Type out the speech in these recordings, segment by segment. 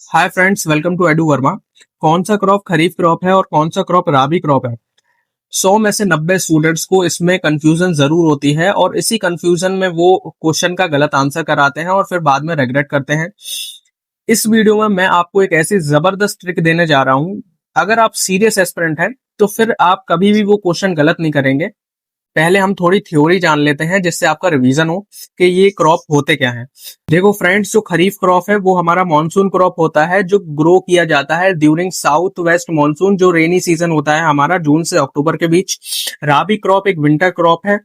Hi friends, welcome to Edu Verma. कौन सा crop खरीफ crop है और कौन सा क्रॉप राबी क्रॉप है? 100 में से 90 स्टूडेंट्स को इसमें कंफ्यूजन जरूर होती है और इसी कंफ्यूजन में वो क्वेश्चन का गलत आंसर कराते हैं और फिर बाद में रिग्रेट करते हैं। इस वीडियो में मैं आपको एक ऐसी जबरदस्त ट्रिक देने जा रहा हूं। अगर आप सीरियस एस्पिरेंट हैं तो फिर आप कभी भी वो क्वेश्चन गलत नहीं करेंगे। पहले हम थोड़ी थ्योरी जान लेते हैं जिससे आपका रिवीजन हो कि ये क्रॉप होते क्या हैं। देखो फ्रेंड्स, जो खरीफ क्रॉप है वो हमारा मॉनसून क्रॉप होता है जो ग्रो किया जाता है ड्यूरिंग साउथ वेस्ट मॉनसून, जो रेनी सीजन होता है हमारा जून से अक्टूबर के बीच। राबी क्रॉप एक विंटर क्रॉप है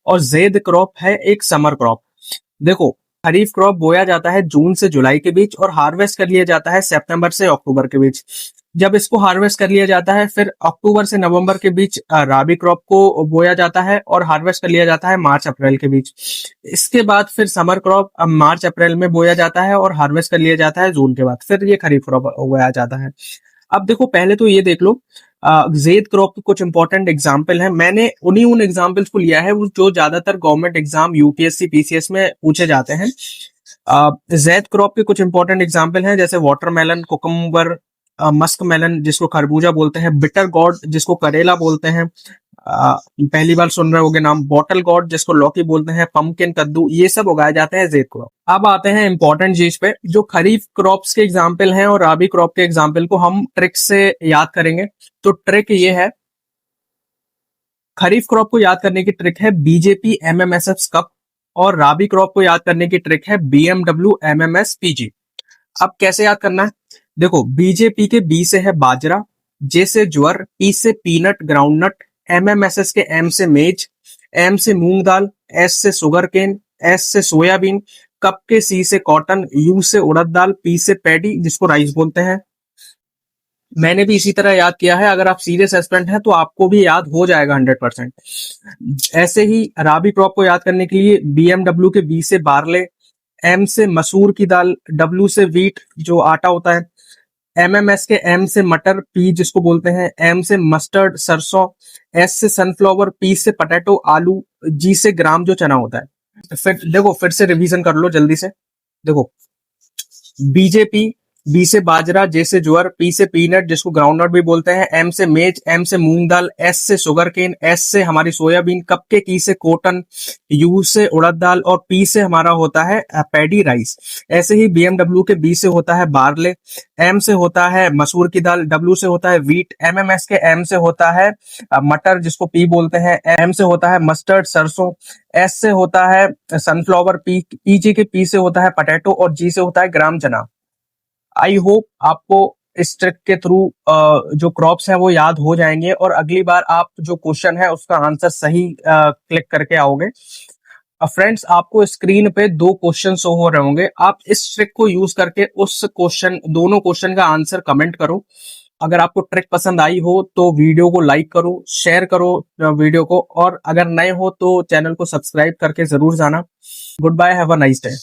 और जेद क्रॉप है एक समर क्रॉप। देखो, खरीफ क्रॉप बोया जाता है जून से जुलाई के बीच और हार्वेस्ट कर लिया जाता है सितंबर से अक्टूबर के बीच। जब इसको हार्वेस्ट कर लिया जाता है फिर अक्टूबर से नवंबर के बीच राबी क्रॉप को बोया जाता है और हार्वेस्ट कर लिया जाता है मार्च अप्रैल के बीच। इसके बाद फिर समर क्रॉप मार्च अप्रैल में बोया जाता है और हार्वेस्ट कर लिया जाता है जून के बाद। फिर ये खरीफ क्रॉप बोया जाता है। अब देखो, पहले तो ये देख लो, जेद क्रॉप के कुछ इंपॉर्टेंट एग्जाम्पल हैं। मैंने उन एग्जाम्पल्स को लिया है वो जो ज्यादातर गवर्नमेंट एग्जाम यूपीएससी पीसीएस में पूछे जाते हैं। जेद क्रॉप के कुछ इंपॉर्टेंट एग्जाम्पल हैं जैसे वाटरमेलन, कुकुम्बर, मस्क मेलन जिसको खरबूजा बोलते हैं, बिटर गॉड जिसको करेला बोलते हैं, पहली बार सुन रहे होगे नाम, बॉटल गॉड जिसको लौकी बोलते हैं, पम्पकिन, कद्दू, ये सब उगाए जाते हैं जेद क्रॉप। अब आते हैं इंपॉर्टेंट चीज पे, जो खरीफ क्रॉप्स के एग्जाम्पल हैं और राबी क्रॉप के एग्जाम्पल को हम ट्रिक से याद करेंगे। तो ट्रिक ये है, खरीफ क्रॉप को याद करने की ट्रिक है बीजेपी एमएमएसएफ कप और राबी क्रॉप को याद करने की ट्रिक है बीएमडब्ल्यू एमएमएस पीजी। अब कैसे याद करना है? देखो, बीजेपी के बी से है बाजरा, जे से ज्वर, पी से पीनट ग्राउंडनट, एमएमएसएस के एम से मेज, एम से मूंग दाल, एस से शुगर केन, एस से सोयाबीन, कप के सी से कॉटन, यू से उड़द दाल, पी से पैडी जिसको राइस बोलते हैं। मैंने भी इसी तरह याद किया है। अगर आप सीरियस एस्पिरेंट हैं तो आपको भी याद हो जाएगा 100%। ऐसे ही राबी क्रॉप को याद करने के लिए बीएमडब्ल्यू के बी से बारले, एम से मसूर की दाल, डब्ल्यू से व्हीट जो आटा होता है, एमएमएस के एम से मटर, पी जिसको बोलते हैं, एम से मस्टर्ड सरसों, एस से सनफ्लावर, पी से पटेटो आलू, जी से ग्राम जो चना होता है। फिर से रिवीजन कर लो जल्दी से। देखो, बीजेपी, बी से बाजरा, जे से ज्वार, पी से पीनट जिसको ग्राउंडनट भी बोलते हैं, एम से मेज, एम से मूंग दाल, एस से शुगर केन, एस से हमारी सोयाबीन, कप के की से कॉटन, यू से उड़द दाल और पी से हमारा होता है पैडी राइस। ऐसे ही बीएमडब्ल्यू के बी से होता है बारले, एम से होता है मसूर की दाल, डब्ल्यू से होता है व्हीट, एमएमएस के एम से होता है मटर जिसको पी बोलते हैं, एम से होता है मस्टर्ड सरसों, एस से होता है सनफ्लावर, पीजी के पी से होता है पटेटो और जी से होता है ग्राम चना। आई होप आपको इस ट्रिक के थ्रू जो क्रॉप्स हैं वो याद हो जाएंगे और अगली बार आप जो क्वेश्चन है उसका आंसर सही क्लिक करके आओगे। फ्रेंड्स, आपको स्क्रीन पे दो क्वेश्चन शो हो रहे होंगे। आप इस ट्रिक को यूज करके दोनों क्वेश्चन का आंसर कमेंट करो। अगर आपको ट्रिक पसंद आई हो तो वीडियो को लाइक करो, शेयर करो वीडियो को, और अगर नए हो तो चैनल को सब्सक्राइब करके जरूर जाना। Goodbye, have a nice day.